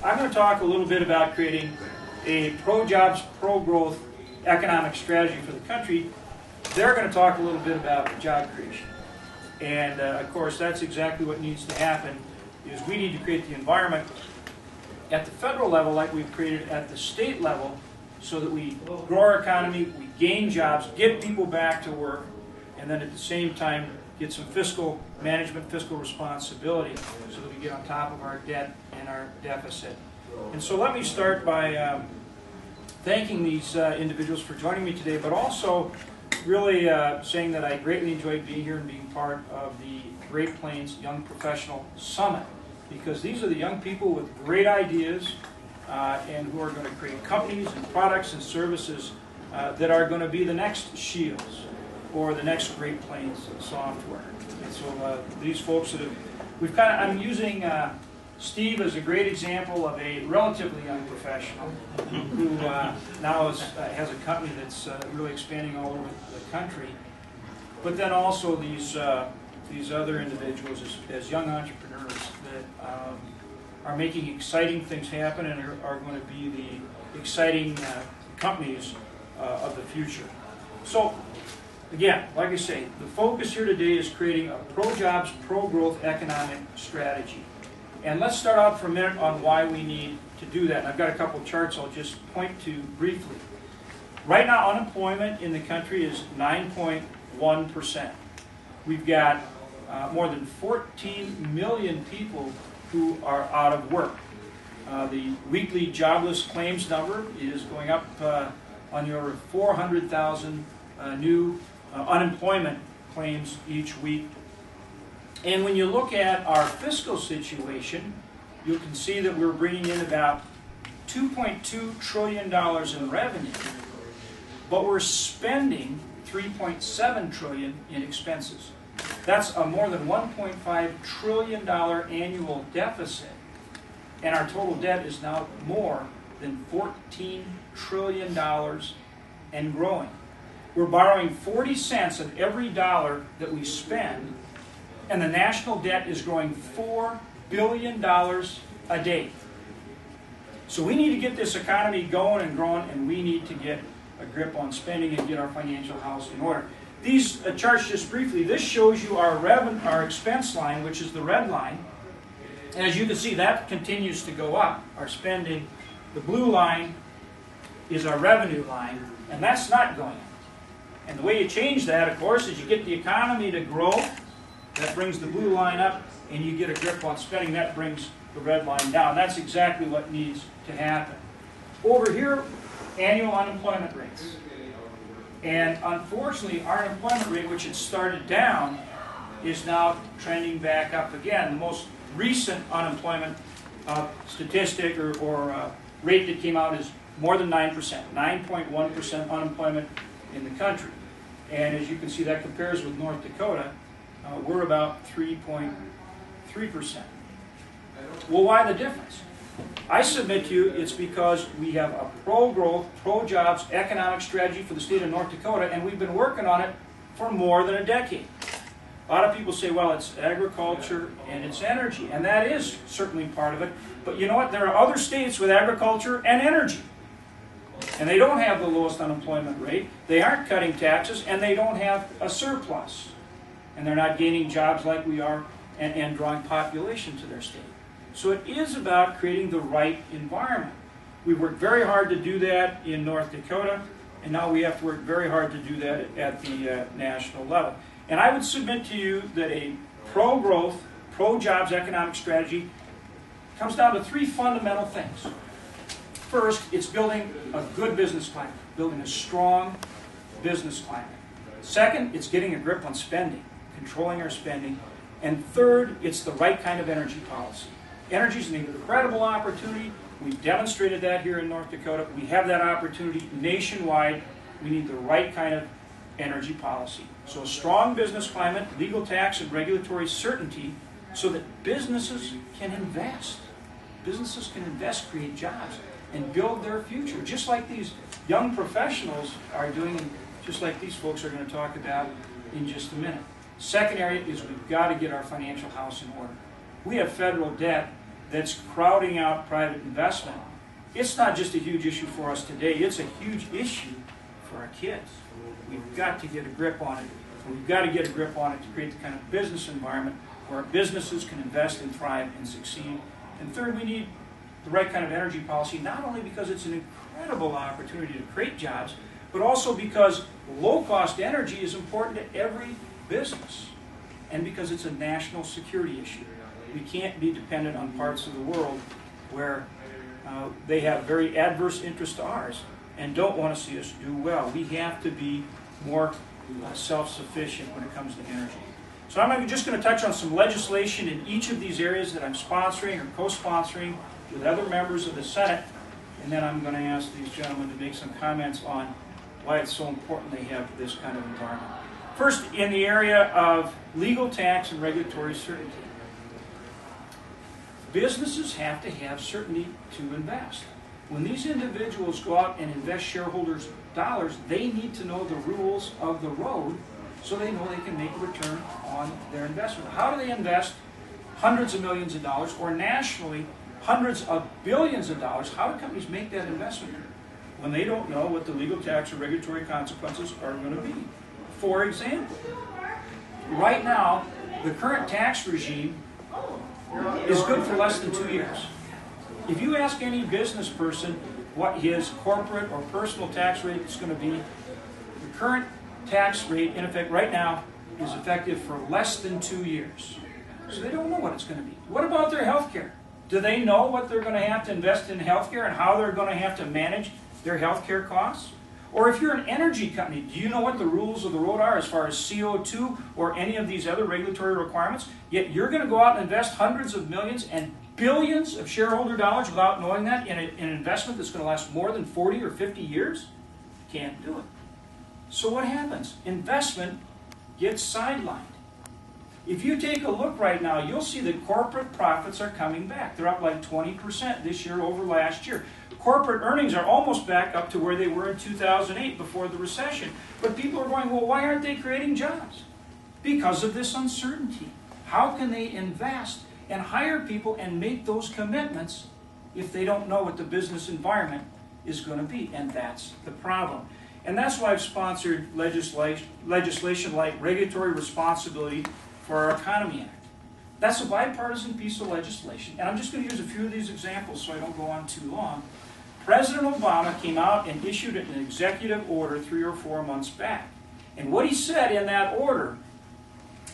I'm going to talk a little bit about creating a pro-jobs, pro-growth economic strategy for the country. They're going to talk a little bit about job creation. And of course, that's exactly what needs to happen, is we need to create the environment at the federal level like we've created at the state level so that we grow our economy, we gain jobs, get people back to work, and then at the same time get some fiscal management, fiscal responsibility so that we get on top of our debt and our deficit. And so let me start by thanking these individuals for joining me today, but also really saying that I greatly enjoyed being here and being part of the Great Plains Young Professional Summit, because these are the young people with great ideas and who are going to create companies and products and services that are going to be the next Shields or the next Great Plains software. And so these folks that I'm using Steve is a great example of a relatively young professional who now has a company that's really expanding all over the country. But then also these other individuals as young entrepreneurs that are making exciting things happen and are going to be the exciting companies of the future. So again, like I say, the focus here today is creating a pro-jobs, pro-growth economic strategy. And let's start out for a minute on why we need to do that. And I've got a couple of charts I'll just point to briefly. Right now, unemployment in the country is 9.1%. We've got more than 14 million people who are out of work. The weekly jobless claims number is going up on the order of 400,000 new unemployment claims each week. And when you look at our fiscal situation, you can see that we're bringing in about $2.2 trillion in revenue, but we're spending $3.7 trillion in expenses. That's a more than $1.5 trillion annual deficit, and our total debt is now more than $14 trillion and growing. We're borrowing 40 cents of every dollar that we spend, and the national debt is growing $4 billion a day. So we need to get this economy going and growing, and we need to get a grip on spending and get our financial house in order. These charts, just briefly, this shows you our expense line, which is the red line. And as you can see, that continues to go up, our spending. The blue line is our revenue line, and that's not going up. And the way you change that, of course, is you get the economy to grow. That brings the blue line up, and you get a grip on spending. That brings the red line down. That's exactly what needs to happen. Over here, annual unemployment rates. And unfortunately, our unemployment rate, which had started down, is now trending back up again. The most recent unemployment statistic or rate that came out is more than 9%, 9.1% unemployment in the country. And as you can see, that compares with North Dakota. We're about 3.3%. Well, why the difference? I submit to you it's because we have a pro-growth, pro-jobs economic strategy for the state of North Dakota, and we've been working on it for more than a decade. A lot of people say, well, it's agriculture and it's energy, and that is certainly part of it. But you know what? There are other states with agriculture and energy, and they don't have the lowest unemployment rate. They aren't cutting taxes, and they don't have a surplus. And they're not gaining jobs like we are and drawing population to their state. So it is about creating the right environment. We worked very hard to do that in North Dakota, and now we have to work very hard to do that at the national level. And I would submit to you that a pro-growth, pro-jobs economic strategy comes down to three fundamental things. First, it's building a good business climate, building a strong business climate. Second, it's getting a grip on spending, controlling our spending. And third, it's the right kind of energy policy. Energy is an incredible opportunity. We've demonstrated that here in North Dakota. We have that opportunity nationwide. We need the right kind of energy policy. So a strong business climate, legal tax and regulatory certainty so that businesses can invest. Businesses can invest, create jobs, and build their future, just like these young professionals are doing, and just like these folks are going to talk about in just a minute. Second area is we've got to get our financial house in order. We have federal debt that's crowding out private investment, it's not just a huge issue for us today, it's a huge issue for our kids. We've got to get a grip on it. We've got to get a grip on it to create the kind of business environment where our businesses can invest and thrive and succeed. And third, we need the right kind of energy policy, not only because it's an incredible opportunity to create jobs, but also because low-cost energy is important to every business, and because it's a national security issue. We can't be dependent on parts of the world where they have very adverse interest to ours and don't want to see us do well. We have to be more self-sufficient when it comes to energy. So I'm just going to touch on some legislation in each of these areas that I'm sponsoring or co-sponsoring with other members of the Senate, and then I'm going to ask these gentlemen to make some comments on why it's so important they have this kind of environment. First, in the area of legal, tax, and regulatory certainty. Businesses have to have certainty to invest. When these individuals go out and invest shareholders' dollars, they need to know the rules of the road so they know they can make a return on their investment. How do they invest hundreds of millions of dollars, or nationally hundreds of billions of dollars? How do companies make that investment when they don't know what the legal, tax, or regulatory consequences are going to be? For example, right now, the current tax regime is good for less than 2 years. If you ask any business person what his corporate or personal tax rate is going to be, the current tax rate, in effect right now, is effective for less than 2 years. So they don't know what it's going to be. What about their health care? Do they know what they're going to have to invest in health care and how they're going to have to manage their health care costs? Or if you're an energy company, do you know what the rules of the road are as far as CO2 or any of these other regulatory requirements? Yet you're going to go out and invest hundreds of millions and billions of shareholder dollars without knowing that in an investment that's going to last more than 40 or 50 years? Can't do it. So what happens? Investment gets sidelined. If you take a look right now, you'll see that corporate profits are coming back. They're up like 20% this year over last year. Corporate earnings are almost back up to where they were in 2008 before the recession. But people are going, well, why aren't they creating jobs? Because of this uncertainty. How can they invest and hire people and make those commitments if they don't know what the business environment is going to be? And that's the problem. And that's why I've sponsored legislation like Regulatory Responsibility for Our Economy Act. That's a bipartisan piece of legislation. And I'm just going to use a few of these examples so I don't go on too long. President Obama came out and issued an executive order 3 or 4 months back. And what he said in that order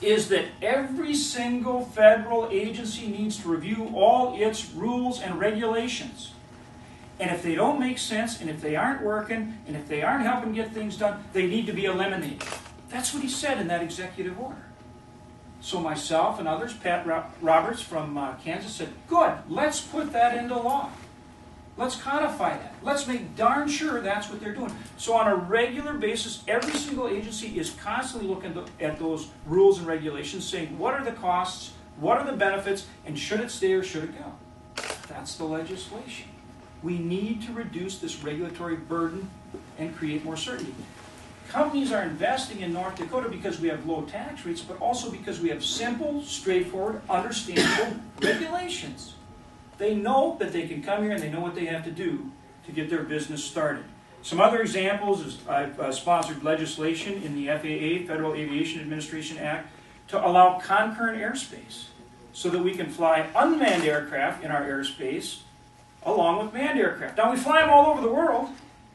is that every single federal agency needs to review all its rules and regulations. And if they don't make sense, and if they aren't working, and if they aren't helping get things done, they need to be eliminated. That's what he said in that executive order. So myself and others, Pat Roberts from Kansas, said, good, let's put that into law. Let's codify that. Let's make darn sure that's what they're doing. So on a regular basis, every single agency is constantly looking at those rules and regulations, saying what are the costs, what are the benefits, and should it stay or should it go? That's the legislation. We need to reduce this regulatory burden and create more certainty. Companies are investing in North Dakota because we have low tax rates, but also because we have simple, straightforward, understandable regulations. They know that they can come here and they know what they have to do to get their business started. Some other examples is I've sponsored legislation in the FAA, Federal Aviation Administration Act, to allow concurrent airspace so that we can fly unmanned aircraft in our airspace along with manned aircraft. Now we fly them all over the world.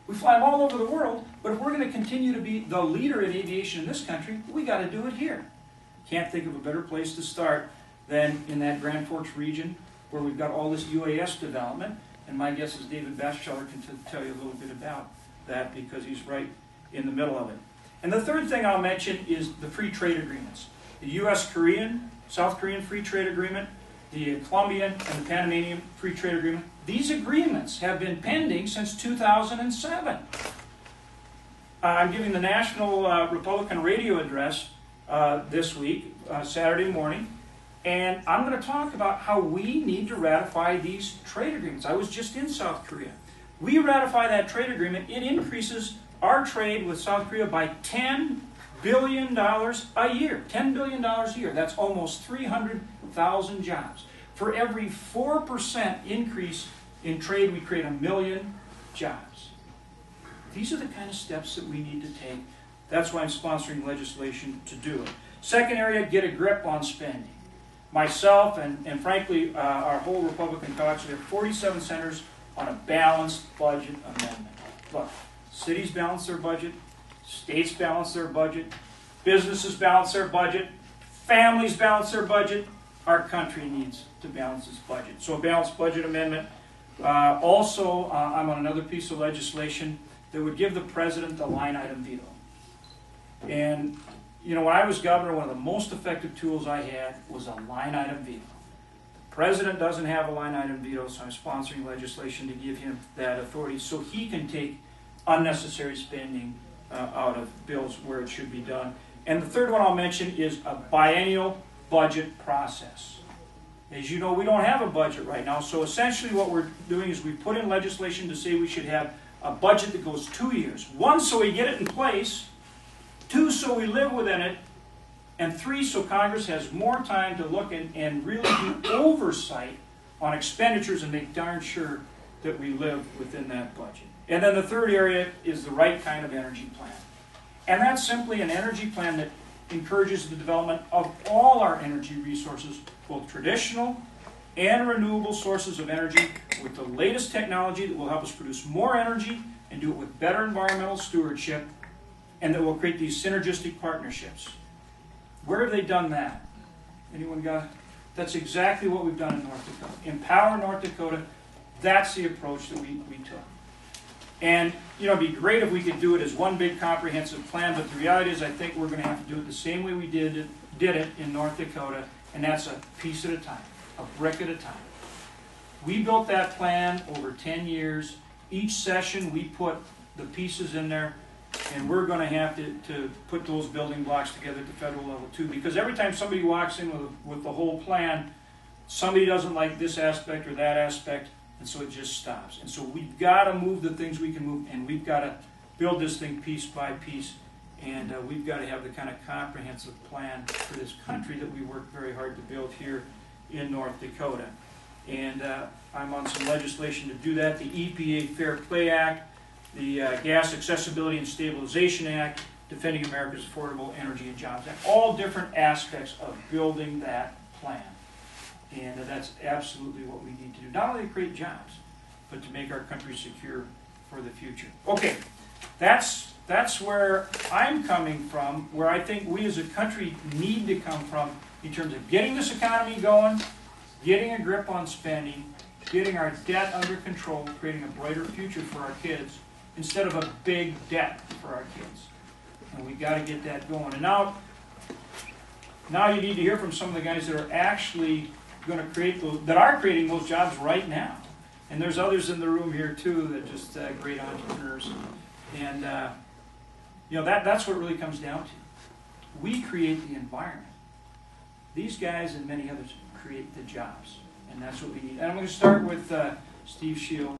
But if we're going to continue to be the leader in aviation in this country, we got to do it here. Can't think of a better place to start than in that Grand Forks region where we've got all this UAS development. And my guess is David Batchelor can tell you a little bit about that because he's right in the middle of it. And the third thing I'll mention is the free trade agreements. The U.S.-Korean, South Korean free trade agreement, the Colombian and the Panamanian free trade agreement. These agreements have been pending since 2007. I'm giving the National Republican Radio address this week, Saturday morning, and I'm going to talk about how we need to ratify these trade agreements. I was just in South Korea. We ratify that trade agreement, it increases our trade with South Korea by $10 billion a year. $10 billion a year. That's almost 300,000 jobs. For every 4% increase in trade, we create 1 million jobs. These are the kind of steps that we need to take. That's why I'm sponsoring legislation to do it. Second area, get a grip on spending. Myself and frankly, our whole Republican caucus, we have 47 senators on a balanced budget amendment. Look, cities balance their budget, states balance their budget, businesses balance their budget, families balance their budget. Our country needs to balance its budget. So a balanced budget amendment. Also, I'm on another piece of legislation that would give the president the line item veto. And you know, when I was governor, one of the most effective tools I had was a line item veto. The president doesn't have a line item veto, so I'm sponsoring legislation to give him that authority so he can take unnecessary spending out of bills where it should be done. And the third one I'll mention is a biennial budget process. As you know, we don't have a budget right now, so essentially what we're doing is we put in legislation to say we should have a budget that goes 2 years. 1, so we get it in place. 2, so we live within it, and 3, so Congress has more time to look and really do oversight on expenditures and make darn sure that we live within that budget. And then the third area is the right kind of energy plan. And that's simply an energy plan that encourages the development of all our energy resources, both traditional and renewable sources of energy, with the latest technology that will help us produce more energy and do it with better environmental stewardship, and that will create these synergistic partnerships. Where have they done that? Anyone got it? That's exactly what we've done in North Dakota. Empower North Dakota, that's the approach that we took. And, you know, it'd be great if we could do it as one big comprehensive plan, but the reality is I think we're going to have to do it the same way we did it in North Dakota, and that's a piece at a time, a brick at a time. We built that plan over 10 years. Each session we put the pieces in there, and we're going to have to put those building blocks together at the federal level too, because every time somebody walks in with the whole plan, somebody doesn't like this aspect or that aspect, and so it just stops. And so we've got to move the things we can move, and we've got to build this thing piece by piece, and we've got to have the kind of comprehensive plan for this country that we work very hard to build here in North Dakota. And I'm on some legislation to do that, the EPA Fair Play Act, the Gas Accessibility and Stabilization Act, Defending America's Affordable Energy and Jobs Act, all different aspects of building that plan. And that's absolutely what we need to do, not only to create jobs, but to make our country secure for the future. Okay, that's where I'm coming from, where I think we as a country need to come from in terms of getting this economy going, getting a grip on spending, getting our debt under control, creating a brighter future for our kids, instead of a big debt for our kids. And we've got to get that going. And now you need to hear from some of the guys that are actually going to create those, that are creating those jobs right now. And there's others in the room here too that just great entrepreneurs. And you know, that's what it really comes down to. We create the environment. These guys and many others create the jobs. And that's what we need. And I'm going to start with Steve Shield.